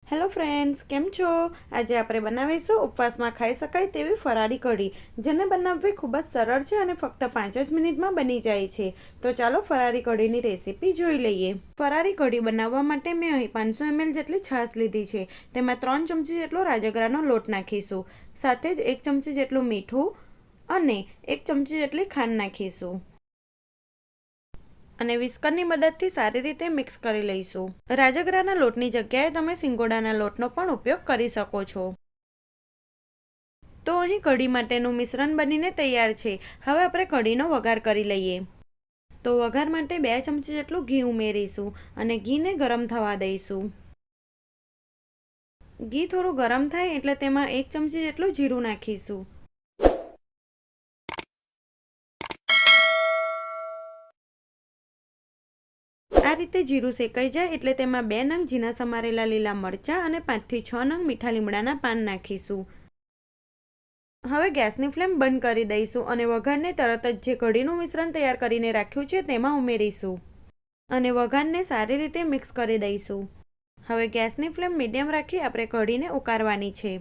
Hello friends, કેમ છો? આજે આપણે બનાવીશું ઉપવાસમાં ખાઈ શકાય તેવી ફરાળી કઢી, જેને બનાવવી ખૂબ જ સરળ છે અને ફક્ત 5 જ મિનિટમાં બની જાય છે. તો ચાલો ફરાળી કઢીની રેસીપી જોઈ લઈએ. ફરાળી કઢી બનાવવા માટે મેં અહીં 500 ml જેટલી છાશ લીધી છે. તેમાં 3 ચમચી જેટલો રાજગરાનો લોટ નાખીશું. સાથે જ 1 ચમચી જેટલું મીઠું અને 1 ચમચી જેટલી ખાંડ નાખીશું અને વિસ્કરની મદદથી સારી રીતે મિક્સ કરી લઈશું. રાજગરાના લોટની જગ્યાએ તમે સિંગોડાના લોટનો પણ ઉપયોગ કરી શકો છો. તો અહીં કઢી માટેનું મિશ્રણ બનીને તૈયાર છે. હવે આપણે કઢીનો વઘાર કરી લઈએ. તો વઘાર માટે 2 ચમચી જેટલું ઘી ઉમેરીશું અને ઘીને ગરમ થવા દઈશું. ઘી થોડું ગરમ થાય એટલે તેમાં 1 ચમચી જેટલું જીરું નાખીશું. આ રીતે જીરું શેકાઈ જાય એટલે તેમાં 2 નંગ ઝીણા સમારેલા લીલા મરચાં અને 5 થી 6 નંગ મીઠા લીમડાના પાન નાખીશું. હવે ગેસની ફ્લેમ બંધ કરી દઈશું અને વઘારને તરત જ જે કઢીનું મિશ્રણ તૈયાર કરીને રાખ્યું છે તેમાં ઉમેરીશું અને વઘારને સારી રીતે મિક્સ કરી દઈશું. હવે ગેસની ફ્લેમ મીડિયમ રાખી આપણે કઢીને ઉકાળવાની છે.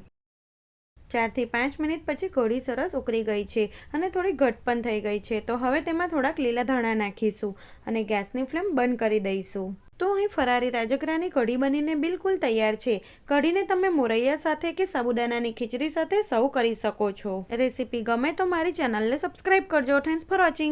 4 થી 5 મિનિટ પછી કઢી સરસ ઉકળી ગઈ છે અને થોડી ઘટ પણ થઈ ગઈ છે. તો હવે તેમાં થોડાક લીલા ધાણા નાખીશું અને ગેસની ફ્લેમ બંધ કરી દઈશું. તો અહીં ફરારી રાજગરાની કઢી બનીને બિલકુલ તૈયાર છે. કઢીને તમે મોરૈયા સાથે કે સાબુદાણાની ખીચડી સાથે સર્વ કરી શકો છો. રેસીપી ગમે તો મારી ચેનલને સબસ્ક્રાઇબ કરજો. Thanks for watching.